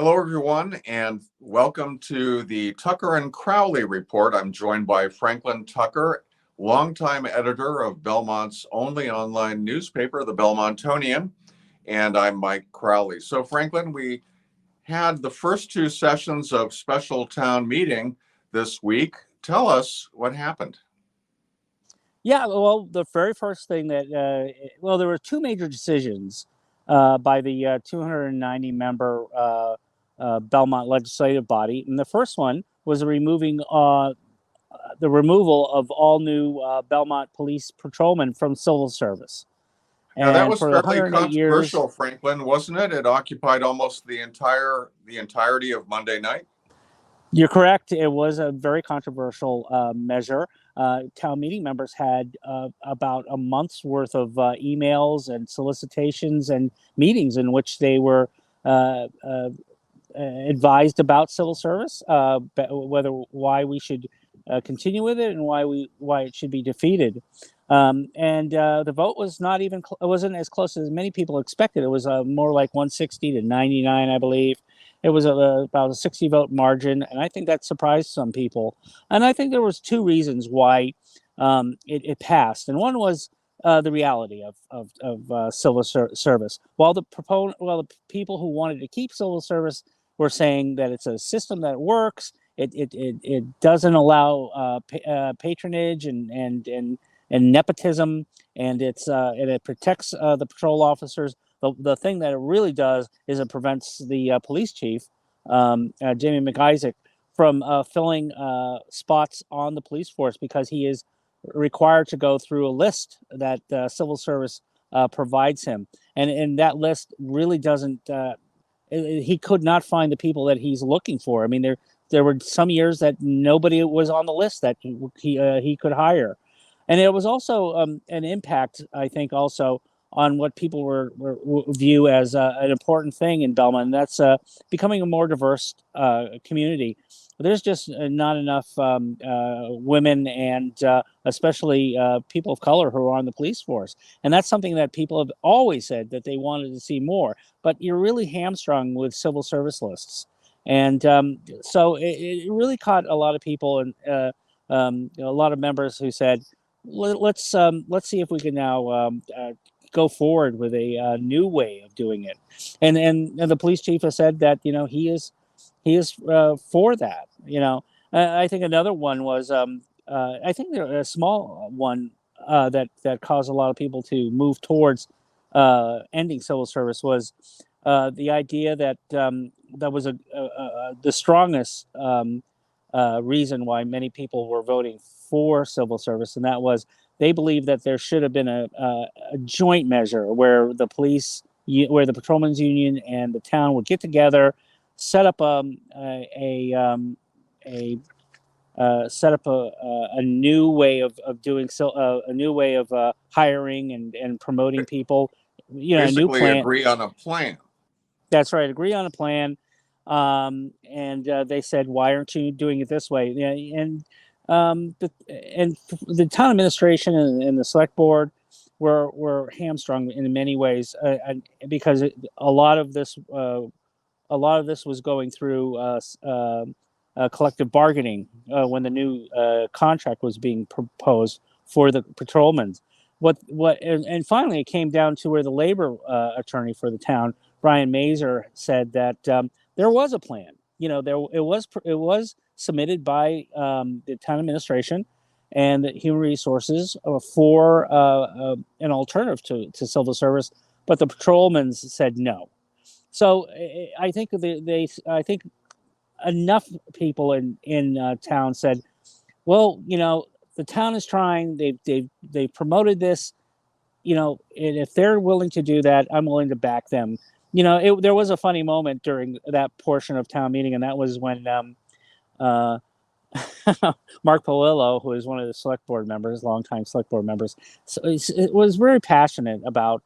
Hello, everyone, and welcome to the Tucker and Crowley Report. I'm joined by Franklin Tucker, longtime editor of Belmont's only online newspaper, the Belmontonian, and I'm Mike Crowley. So, Franklin, we had the first two sessions of special town meeting this week. Tell us what happened. Yeah, well, the very first thing that, there were two major decisions by the 290 member Belmont legislative body. And the first one was the removal of all new Belmont police patrolmen from civil service. Now, that And was for fairly 108 years, controversial, Franklin, wasn't it? It occupied almost the entirety of Monday night. you're correct. It was a very controversial measure. Town meeting members had about a month's worth of emails and solicitations and meetings in which they were advised about civil service, why we should continue with it and why it should be defeated. The vote was not even it wasn't as close as many people expected. It was more like 160 to 99, I believe. It was about a 60 vote margin, and I think that surprised some people. And I think there was two reasons why it passed, and one was the reality of civil service. While the people who wanted to keep civil service were saying that it's a system that works, it doesn't allow patronage and nepotism, and it protects the patrol officers. The thing that it really does is it prevents the police chief, Jamie McIsaac, from filling spots on the police force because he is required to go through a list that civil service provides him. And that list really doesn't, he could not find the people that he's looking for. I mean, there were some years that nobody was on the list that he could hire. And it was also an impact, I think, also on what people view as an important thing in Belmont, and that's becoming a more diverse community. There's just not enough women and especially people of color who are on the police force. And that's something that people have always said that they wanted to see more. But you're really hamstrung with civil service lists. And so it really caught a lot of people and a lot of members who said, let's see if we can now go forward with a new way of doing it. And the police chief has said that he is for that. I think another one was I think there a small one that caused a lot of people to move towards ending civil service was the idea that that was the strongest reason why many people were voting for civil service, and that was they believed that there should have been a joint measure where the patrolmen's union and the town would get together, set up a new way of doing a new way of hiring and promoting people. Basically, a new plan. Agree on a plan. That's right. Agree on a plan. And they said, "Why aren't you doing it this way?" And the town administration and the select board were hamstrung in many ways because a lot of this was going through collective bargaining when the new contract was being proposed for the patrolmen. And finally it came down to where the labor attorney for the town, Brian Mazur, said that there was a plan. It was submitted by the town administration and the human resources for an alternative to civil service, but the patrolmen said no. So I think I think enough people in town said, well, the town is trying. They've promoted this, and if they're willing to do that, I'm willing to back them. There was a funny moment during that portion of town meeting, and that was when Mark Polillo, who is one of the select board members, longtime select board members, it was very passionate about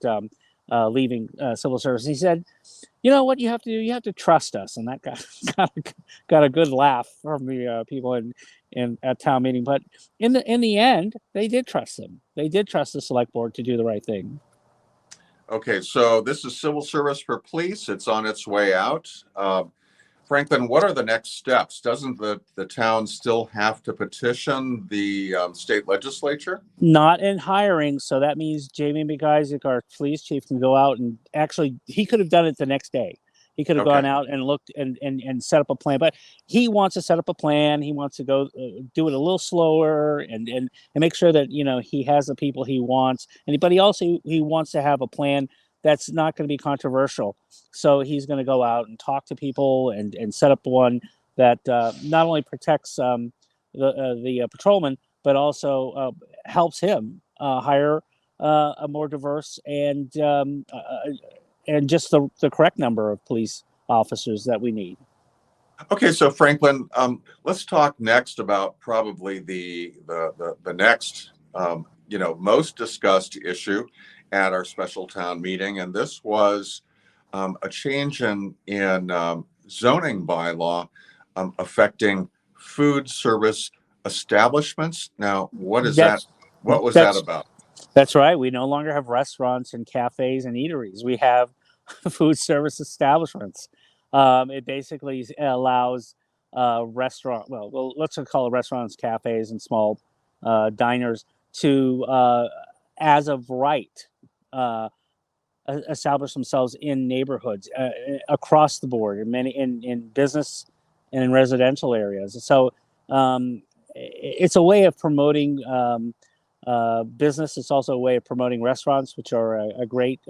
leaving civil service. He said, "You know what you have to do? You have to trust us," and that got a good laugh from the people in at town meeting. But in the end, they did trust them. They did trust the select board to do the right thing. Okay, so this is civil service for police. It's on its way out. Franklin, what are the next steps? Doesn't the town still have to petition the state legislature? Not in hiring, so that means Jamie McIsaac, our police chief, can go out and actually he could have done it the next day. He could have Okay. gone out and looked and set up a plan, but he wants to set up a plan. He wants to go do it a little slower and make sure that he has the people he wants, but he wants to have a plan that's not going to be controversial. So he's going to go out and talk to people and set up one that not only protects the patrolman, but also helps him hire a more diverse and just the correct number of police officers that we need. Okay, so Franklin, let's talk next about probably the next most discussed issue at our special town meeting, and this was a change in zoning bylaw affecting food service establishments. Now, what was that about? That's right. We no longer have restaurants and cafes and eateries. We have food service establishments. It basically allows let's call it restaurants, cafes, and small diners to, as of right, establish themselves in neighborhoods across the board, in business and in residential areas. So it's a way of promoting business. It's also a way of promoting restaurants, which are a great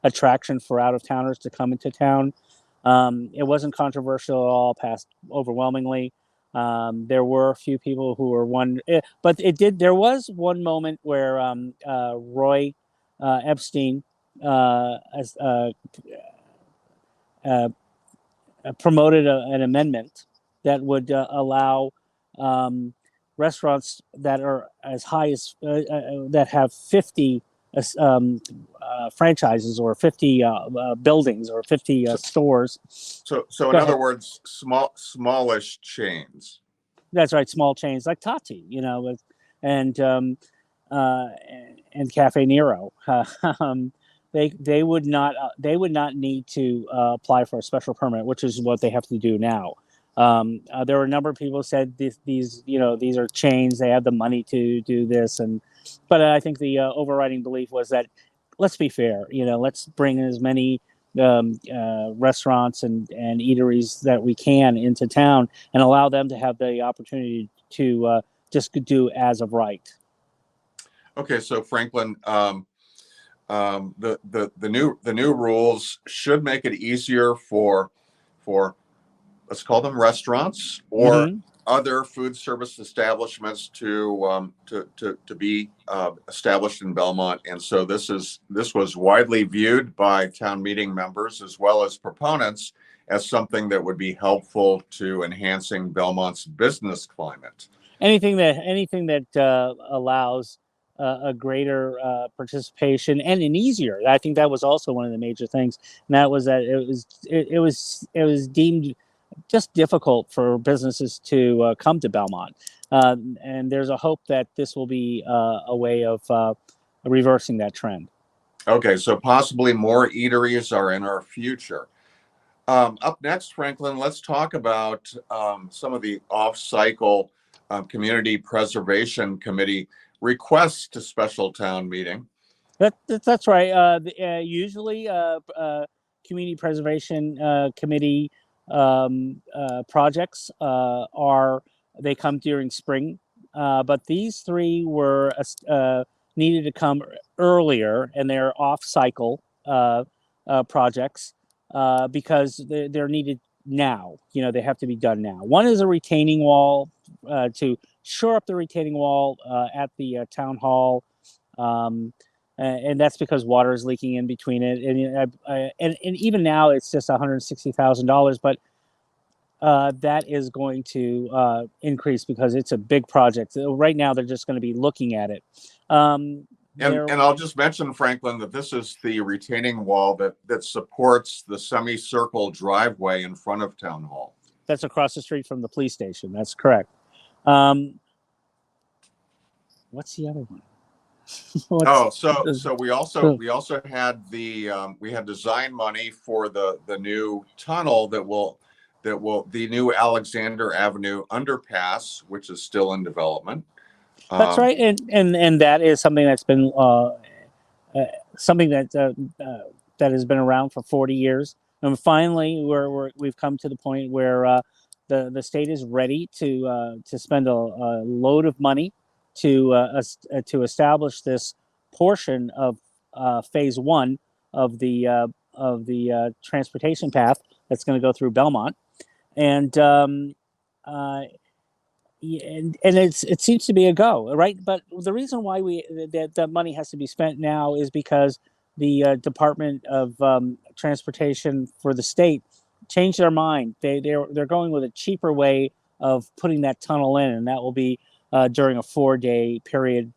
attraction for out-of-towners to come into town. It wasn't controversial at all, passed overwhelmingly. There were a few people who were but there was one moment where Roy Epstein promoted an amendment that would allow restaurants that are as high as that have 50 franchises or 50 buildings or 50 stores. So in other words, smallish chains. That's right, small chains like Tati, and Cafe Nero. They would not need to apply for a special permit, which is what they have to do now. There were a number of people who said these are chains. They have the money to do this, but I think the overriding belief was that let's be fair. Let's bring as many restaurants and eateries that we can into town and allow them to have the opportunity to just do as of right. Okay, so Franklin, the new rules should make it easier for let's call them restaurants or other food service establishments to be established in Belmont. And so this was widely viewed by town meeting members as well as proponents as something that would be helpful to enhancing Belmont's business climate. Anything that allows a greater participation and an easier. I think that was also one of the major things, and that was that it was deemed just difficult for businesses to come to Belmont, and there's a hope that this will be a way of reversing that trend. Okay, so possibly more eateries are in our future. Up next, Franklin, let's talk about some of the off-cycle Community Preservation Committee requests to special town meeting. That's right. Usually, Community Preservation Committee projects they come during spring, but these three were needed to come earlier, and they're off-cycle projects because they're needed now. They have to be done now. One is a retaining wall to shore up the retaining wall at the town hall, and that's because water is leaking in between it. And even now, it's just $160,000, but that is going to increase because it's a big project. Right now, they're just going to be looking at it. And I'll just mention, Franklin, that this is the retaining wall that supports the semicircle driveway in front of Town Hall. That's across the street from the police station. That's correct. What's the other one? So we also had we had design money for the new tunnel that will the new Alexander Avenue underpass, which is still in development. That's right, and that is something that's been something that has been around for 40 years. And finally, we've come to the point where the state is ready to spend a load of money to establish this portion of phase one of the transportation path that's going to go through Belmont, and uh, and it seems to be a go, right? But the reason why that money has to be spent now is because the Department of Transportation for the state changed their mind. They're going with a cheaper way of putting that tunnel in, and that will be during a 4-day period,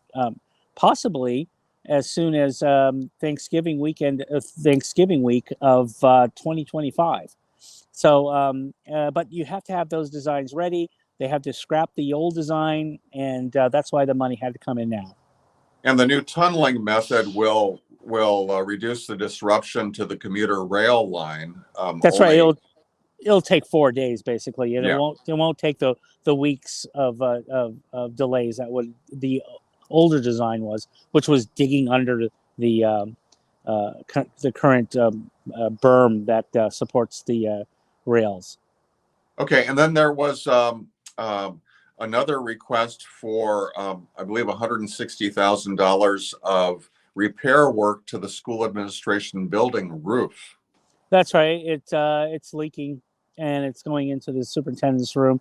possibly as soon as Thanksgiving week of 2025. So, but you have to have those designs ready. They have to scrap the old design, and that's why the money had to come in now. And the new tunneling method will reduce the disruption to the commuter rail line. That's right. It'll take 4 days basically, and Yeah. it won't take the weeks of delays that would the older design was, which was digging under the current berm that supports the rails. Okay, and then there was another request for, I believe, $160,000 of repair work to the school administration building roof. That's right. It's leaking, and it's going into the superintendent's room.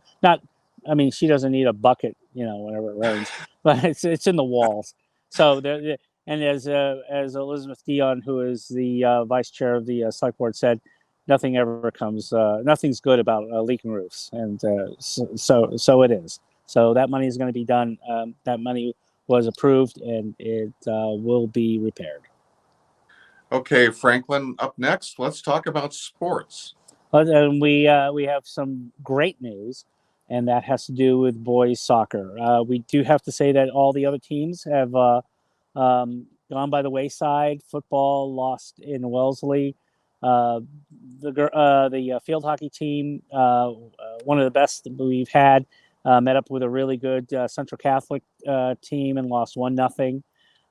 I mean, she doesn't need a bucket, whenever it rains, but it's in the walls. So there, and as Elizabeth Dion, who is the vice chair of the select board, said, nothing's good about leaking roofs, and so it is. So that money is going to be done. That money was approved, and it will be repaired. Okay, Franklin, up next, let's talk about sports. And we have some great news, and that has to do with boys soccer. We do have to say that all the other teams have gone by the wayside. Football lost in Wellesley. The field hockey team, one of the best that we've had, met up with a really good Central Catholic team and lost 1-0.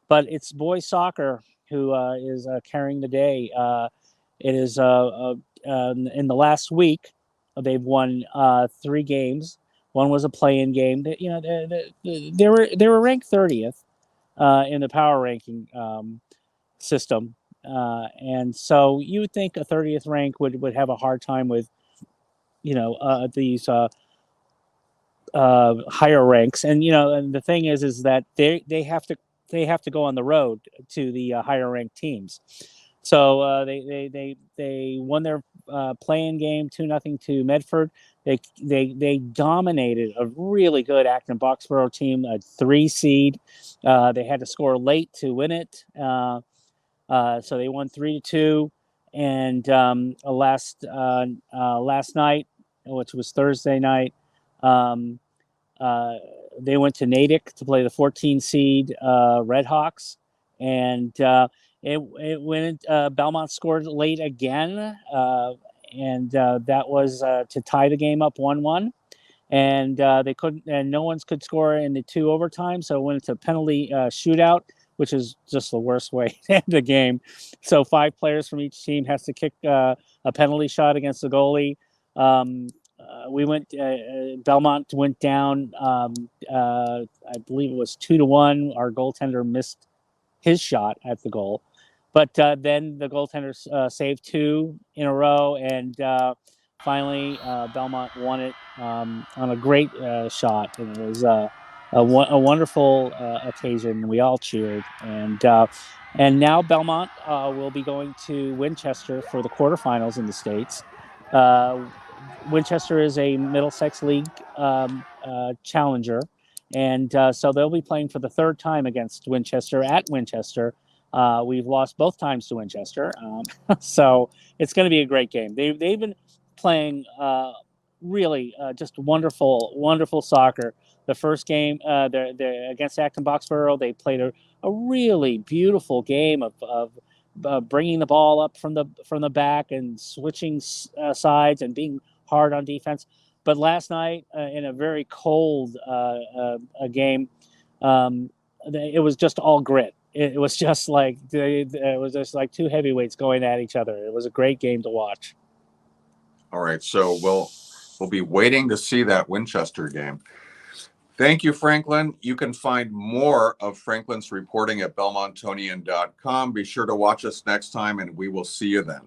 But it's boys soccer who is carrying the day. It is in the last week they've won 3 games. One was a play-in game. They were ranked 30th in the power ranking system, and so you would think a 30th rank would have a hard time with these higher ranks. And and the thing is that they have to go on the road to the higher ranked teams. So they won their play-in game 2-0 to Medford. They dominated a really good Acton Boxborough team, a 3 seed. They had to score late to win it, so they won 3-2. And last night, which was Thursday night, they went to Natick to play the 14 seed Redhawks, and it went. Belmont scored late again, and that was to tie the game up 1-1. And they couldn't, and no one could score in the 2 overtime, so it went into penalty shootout, which is just the worst way to end the game. So 5 players from each team has to kick a penalty shot against the goalie. Belmont went down. I believe it was 2-1. Our goaltender missed his shot at the goal, but then the goaltender saved 2 in a row, and finally Belmont won it on a great shot, and it was a wonderful occasion. We all cheered, and now Belmont will be going to Winchester for the quarterfinals in the States. Winchester is a Middlesex League challenger, and so they'll be playing for the 3rd time against Winchester at Winchester. We've lost both times to Winchester, so it's going to be a great game. They've been playing really just wonderful soccer. The first game, they're against Acton Boxborough. They played a really beautiful game of bringing the ball up from the back and switching sides and being hard on defense. But last night, in a very cold game, it was just all grit. It was just like it was just like two heavyweights going at each other. It was a great game to watch. All right, so we'll be waiting to see that Winchester game. Thank you, Franklin. You can find more of Franklin's reporting at belmontonian.com. Be sure to watch us next time, and we will see you then.